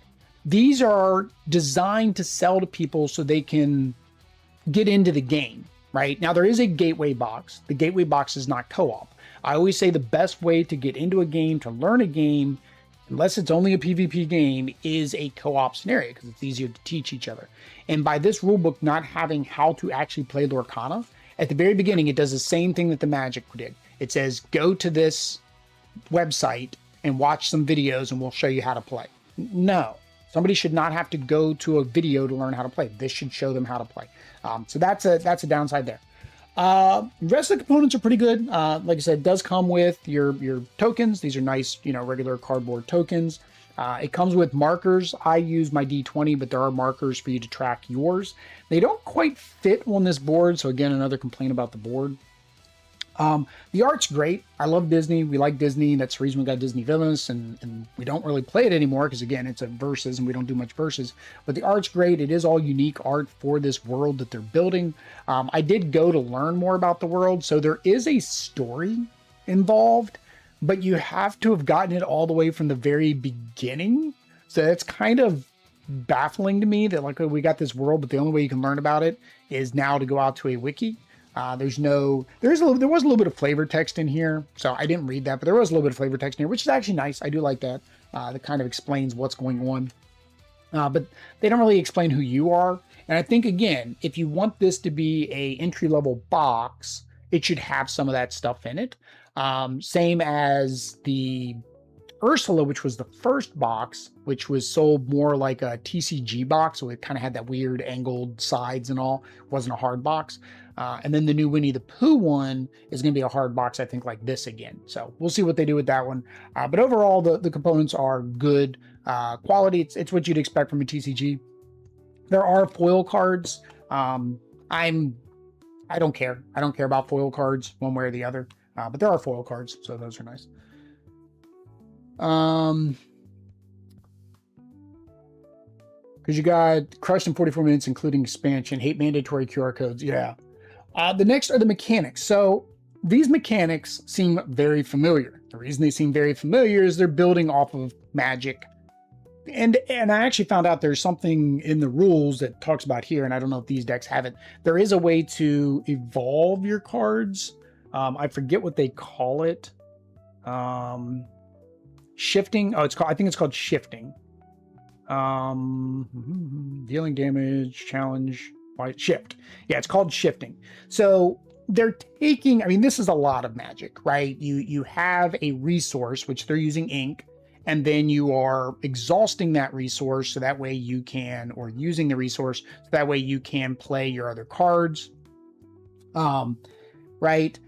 These are designed to sell to people so they can get into the game, right? Now, there is a gateway box. The gateway box is not co-op. I always say the best way to get into a game, to learn a game, unless it's only a PvP game, is a co-op scenario because it's easier to teach each other. And by this rulebook not having how to actually play Lorcana, at the very beginning, it does the same thing that the Magic did. It says, go to this website and watch some videos and we'll show you how to play. No, somebody should not have to go to a video to learn how to play. This should show them how to play. So that's a downside there. The rest of the components are pretty good. Like I said, it does come with your tokens. These are nice, you know, regular cardboard tokens. It comes with markers. I use my D20, but there are markers for you to track yours. They don't quite fit on this board. So again, another complaint about the board. The art's great. I love Disney. We like Disney. That's the reason we got Disney Villainous, and we don't really play it anymore because, again, it's a versus and we don't do much versus. But the art's great. It is all unique art for this world that they're building. I did go to learn more about the world, so there is a story involved, but you have to have gotten it all the way from the very beginning. So it's kind of baffling to me that, like, we got this world, but the only way you can learn about it is now to go out to a wiki. There was a little bit of flavor text in here, so I didn't read that, but there was a little bit of flavor text in here, which is actually nice. I do like that. That kind of explains what's going on. But they don't really explain who you are. And I think, again, if you want this to be a entry-level box, it should have some of that stuff in it. Same as the Ursula, which was the first box, which was sold more like a TCG box, so it kind of had that weird angled sides and all. It wasn't a hard box. And then the new Winnie the Pooh one is going to be a hard box, I think, like this again. So we'll see what they do with that one. But overall, the components are good quality. It's what you'd expect from a TCG. There are foil cards. I'm I don't care. I don't care about foil cards one way or the other. But there are foil cards, so those are nice. Because you got crushed in 44 minutes, including expansion, hate mandatory QR codes. Yeah. The next are the mechanics. So these mechanics seem very familiar. The reason they seem very familiar is they're building off of Magic. And I actually found out there's something in the rules that talks about here, and I don't know if these decks have it. There is a way to evolve your cards. I forget what they call it. Shifting. Oh, I think it's called shifting. Dealing damage, challenge, shift. Yeah, it's called shifting. So they're taking, I mean, this is a lot of Magic, right? You have a resource, which they're using ink, and then you are exhausting that resource so that way you can, or using the resource so that way you can play your other cards. Right?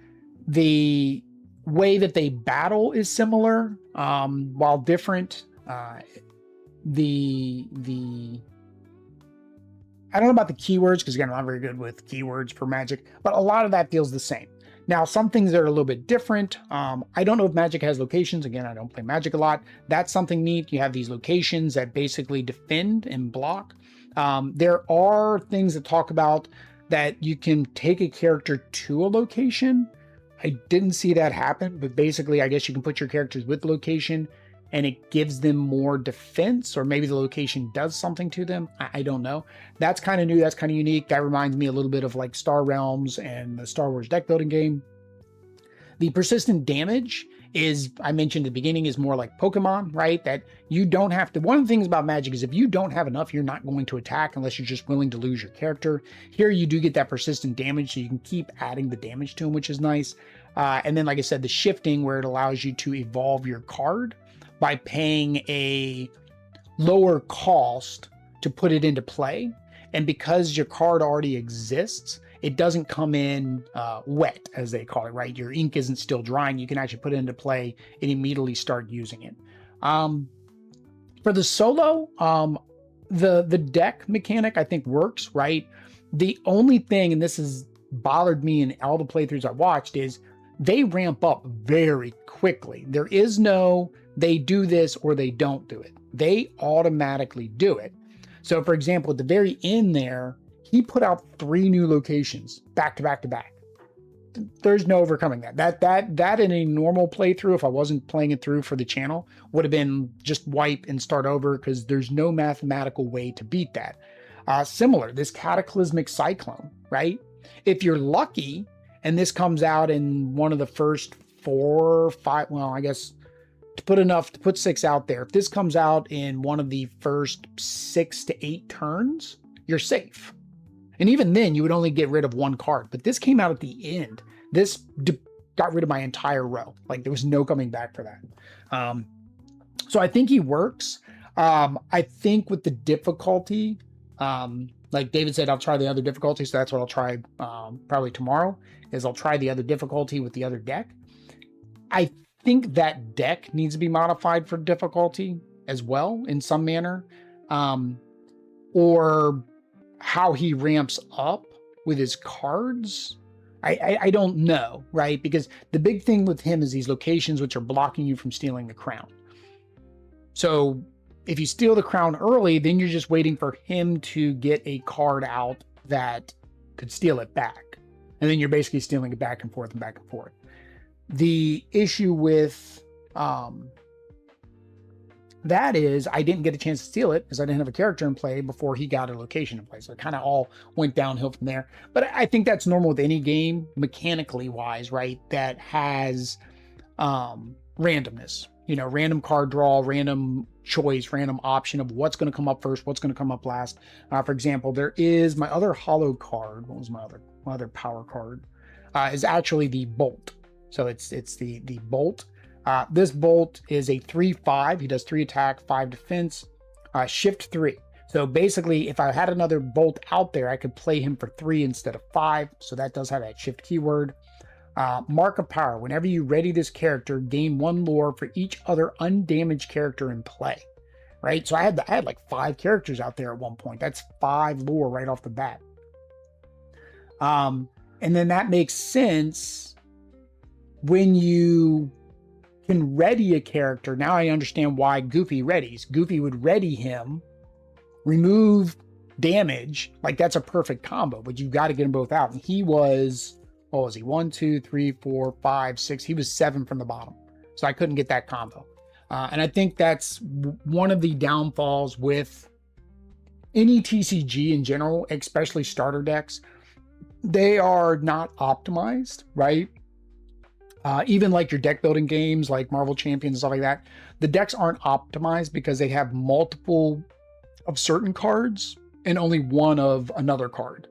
The way that they battle is similar, while different. I don't know about the keywords, because again, I'm not very good with keywords for Magic, but a lot of that feels the same. Now, some things that are a little bit different. I don't know if Magic has locations. Again, I don't play Magic a lot. That's something neat. You have these locations that basically defend and block. There are things that talk about that you can take a character to a location. I didn't see that happen, but basically, I guess you can put your characters with the location and it gives them more defense, or maybe the location does something to them. I don't know. That's kind of new. That's kind of unique. That reminds me a little bit of like Star Realms and the Star Wars deck building game. The persistent damage is, I mentioned at the beginning, is more like Pokemon, right? That you don't have to, one of the things about Magic is if you don't have enough, you're not going to attack unless you're just willing to lose your character. Here you do get that persistent damage, so you can keep adding the damage to them, which is nice. And then, like I said, the shifting, where it allows you to evolve your card by paying a lower cost to put it into play. And because your card already exists, it doesn't come in wet, as they call it, right? Your ink isn't still drying. You can actually put it into play and immediately start using it. For the solo, the deck mechanic, I think, works, right? The only thing, and this has bothered me in all the playthroughs I watched, is they ramp up very quickly. There is no, they do this or they don't do it. They automatically do it. So, for example, at the very end there, he put out 3 new locations back to back to back. There's no overcoming that. That in a normal playthrough, if I wasn't playing it through for the channel, would have been just wipe and start over, because there's no mathematical way to beat that. Similar, this cataclysmic cyclone, right? If you're lucky, and this comes out in one of the first 4 or 5, well, I guess to put 6 out there. If this comes out in one of the first 6 to 8 turns, you're safe. And even then, you would only get rid of 1 card. But this came out at the end. This got rid of my entire row. Like, there was no coming back for that. So I think he works. I think with the difficulty, like David said, I'll try the other difficulty. So that's what I'll try probably tomorrow, is I'll try the other difficulty with the other deck. I think that deck needs to be modified for difficulty as well in some manner. Or how he ramps up with his cards, I don't know, right? Because the big thing with him is these locations which are blocking you from stealing the crown. So if you steal the crown early, then you're just waiting for him to get a card out that could steal it back. And then you're basically stealing it back and forth and back and forth. The issue with that is, I didn't get a chance to steal it because I didn't have a character in play before he got a location in play. So it kind of all went downhill from there. But I think that's normal with any game, mechanically wise, right? That has randomness, you know, random card draw, random choice, random option of what's going to come up first, what's going to come up last. For example, there is my other hollow card. What was my other power card? Is actually the Bolt. So it's the Bolt. This Bolt is a 3/5. He does 3 attack, 5 defense, shift 3. So basically, if I had another Bolt out there, I could play him for 3 instead of 5. So that does have that shift keyword. Mark of Power. Whenever you ready this character, gain 1 lore for each other undamaged character in play. Right? So I had like 5 characters out there at one point. That's 5 lore right off the bat. And And then that makes sense when you can ready a character. Now I understand why Goofy readies. Goofy would ready him, remove damage. Like, that's a perfect combo, but you've got to get them both out. And he was, what was he? 1, 2, 3, 4, 5, 6. He was 7 from the bottom. So I couldn't get that combo. And I think that's one of the downfalls with any TCG in general, especially starter decks. They are not optimized, right? Even like your deck building games like Marvel Champions and stuff like that, the decks aren't optimized because they have multiple of certain cards and only one of another card,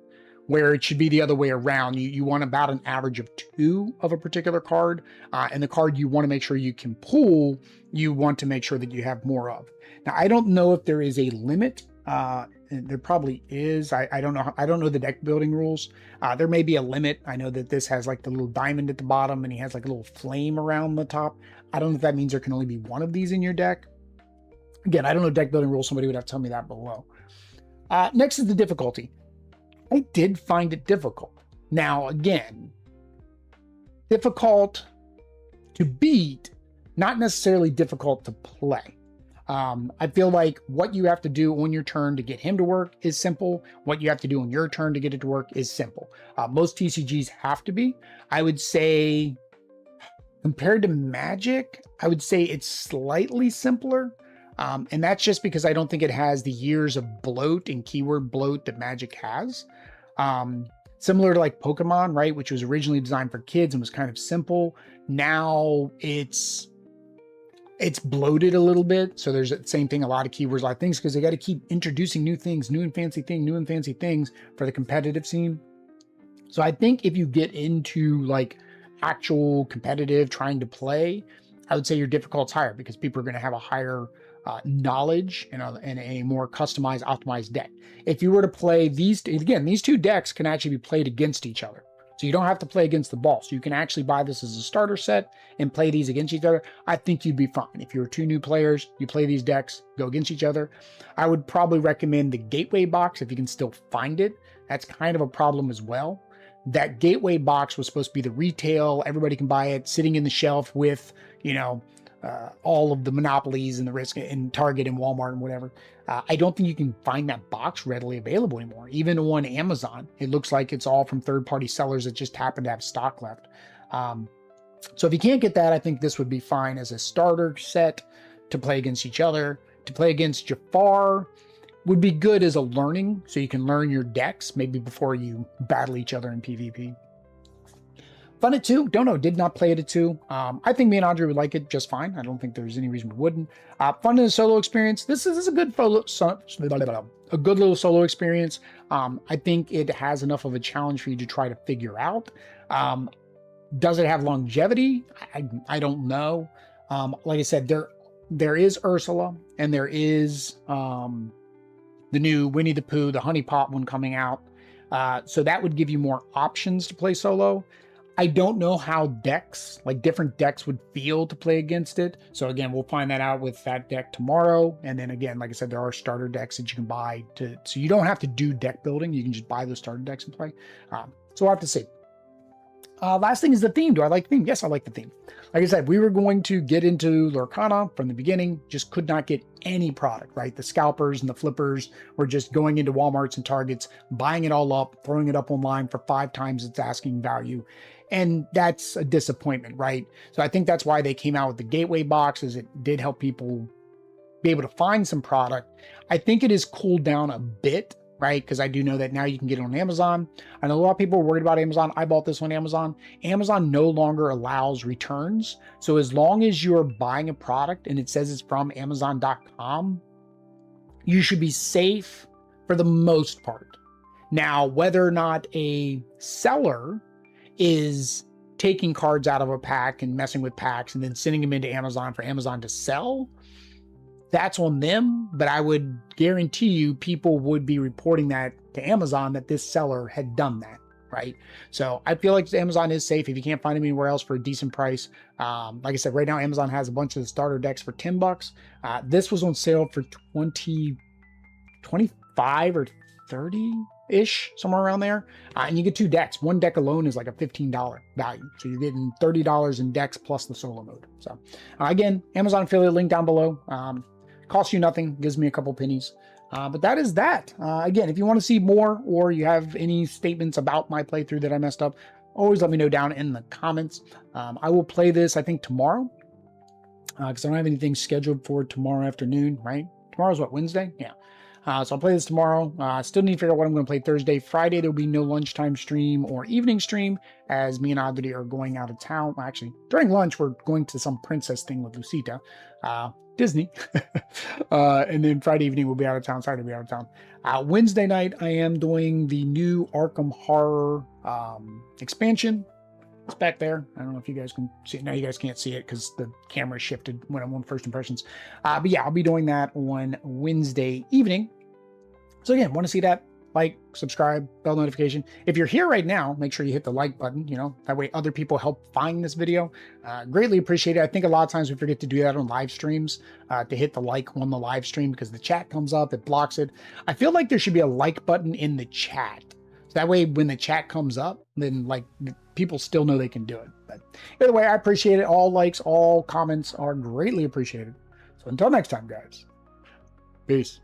where it should be the other way around. You want about an average of 2 of a particular card, and the card you want to make sure you can pull, you want to make sure that you have more of. Now, I don't know if there is a limit. There probably is. I don't know. I don't know the deck building rules. There may be a limit. I know that this has like the little diamond at the bottom and he has like a little flame around the top. I don't know if that means there can only be one of these in your deck. Again, I don't know deck building rules. Somebody would have to tell me that below. Next is the difficulty. I did find it difficult. Now, again, difficult to beat, not necessarily difficult to play. I feel like what you have to do on your turn to get him to work is simple. What you have to do on your turn to get it to work is simple. Most TCGs have to be. I would say, compared to Magic, I would say it's slightly simpler. And that's just because I don't think it has the years of bloat and keyword bloat that Magic has. Similar to like Pokemon, right? Which was originally designed for kids and was kind of simple. Now it's bloated a little bit. So there's the same thing, a lot of keywords, a lot of things, because they got to keep introducing new things, new and fancy things for the competitive scene. So I think if you get into like actual competitive trying to play, I would say your difficulty's higher because people are going to have a higher knowledge and a more customized, optimized deck. If you were to play these, again, these two decks can actually be played against each other. So you don't have to play against the ball. So you can actually buy this as a starter set and play these against each other. I think you'd be fine. If you're 2 new players, you play these decks, go against each other. I would probably recommend the Gateway box if you can still find it. That's kind of a problem as well. That Gateway box was supposed to be the retail, everybody can buy it, sitting in the shelf with, you know, all of the monopolies and the risk in Target and Walmart and whatever. I don't think you can find that box readily available anymore. Even on Amazon, it looks like it's all from third-party sellers that just happen to have stock left. So if you can't get that, I think this would be fine as a starter set to play against each other. To play against Jafar would be good as a learning, so you can learn your decks maybe before you battle each other in PvP. Fun at 2, don't know, did not play it at 2. I think me and Andre would like it just fine. I don't think there's any reason we wouldn't. Fun in the solo experience. This is a good little solo experience. I think it has enough of a challenge for you to try to figure out. Does it have longevity? I don't know. Like I said, there is Ursula and there is the new Winnie the Pooh, the Honey Pot one coming out. So that would give you more options to play solo. I don't know how decks, like different decks, would feel to play against it. So again, we'll find that out with that deck tomorrow. And then again, like I said, there are starter decks that you can buy so you don't have to do deck building. You can just buy those starter decks and play. So we'll have to see. Last thing is the theme. Do I like the theme? Yes, I like the theme. Like I said, we were going to get into Lorcana from the beginning, just could not get any product, right? The scalpers and the flippers were just going into Walmarts and Targets, buying it all up, throwing it up online for 5 times its asking value. And that's a disappointment, right? So I think that's why they came out with the Gateway box, is it did help people be able to find some product. I think it has cooled down a bit, right? Because I do know that now you can get it on Amazon. I know a lot of people are worried about Amazon. I bought this on Amazon. Amazon no longer allows returns. So as long as you're buying a product and it says it's from Amazon.com, you should be safe for the most part. Now, whether or not a seller is taking cards out of a pack and messing with packs and then sending them into Amazon for Amazon to sell, that's on them. But I would guarantee you people would be reporting that to Amazon that this seller had done that, right? So I feel like Amazon is safe if you can't find them anywhere else for a decent price. Like I said, right now Amazon has a bunch of the starter decks for $10. This was on sale for $25 or 30-ish, somewhere around there. And you get 2 decks. One deck alone is like a $15 value. So you're getting $30 in decks plus the solo mode. So again, Amazon affiliate link down below. Costs you nothing, gives me a couple pennies. But that is that. Again, if you want to see more or you have any statements about my playthrough that I messed up, always let me know down in the comments. I will play this, I think, tomorrow. Because I don't have anything scheduled for tomorrow afternoon, right? Tomorrow's what, Wednesday? Yeah. So I'll play this tomorrow. Still need to figure out what I'm going to play Thursday. Friday, there'll be no lunchtime stream or evening stream as me and Adri are going out of town. Well, actually, during lunch, we're going to some princess thing with Lucita. Disney. And then Friday evening, we'll be out of town. Saturday, we'll be out of town. Wednesday night, I am doing the new Arkham Horror expansion. It's back there. I don't know if you guys can see it. Now you guys can't see it because the camera shifted when I'm on first impressions. But yeah, I'll be doing that on Wednesday evening. So again, want to see that? Like, subscribe, bell notification. If you're here right now, make sure you hit the like button, that way other people help find this video. Greatly appreciate it. I think a lot of times we forget to do that on live streams, to hit the like on the live stream because the chat comes up, it blocks it. I feel like there should be a like button in the chat. So that way when the chat comes up, then like people still know they can do it. But either way, I appreciate it. All likes, all comments are greatly appreciated. So until next time, guys. Peace.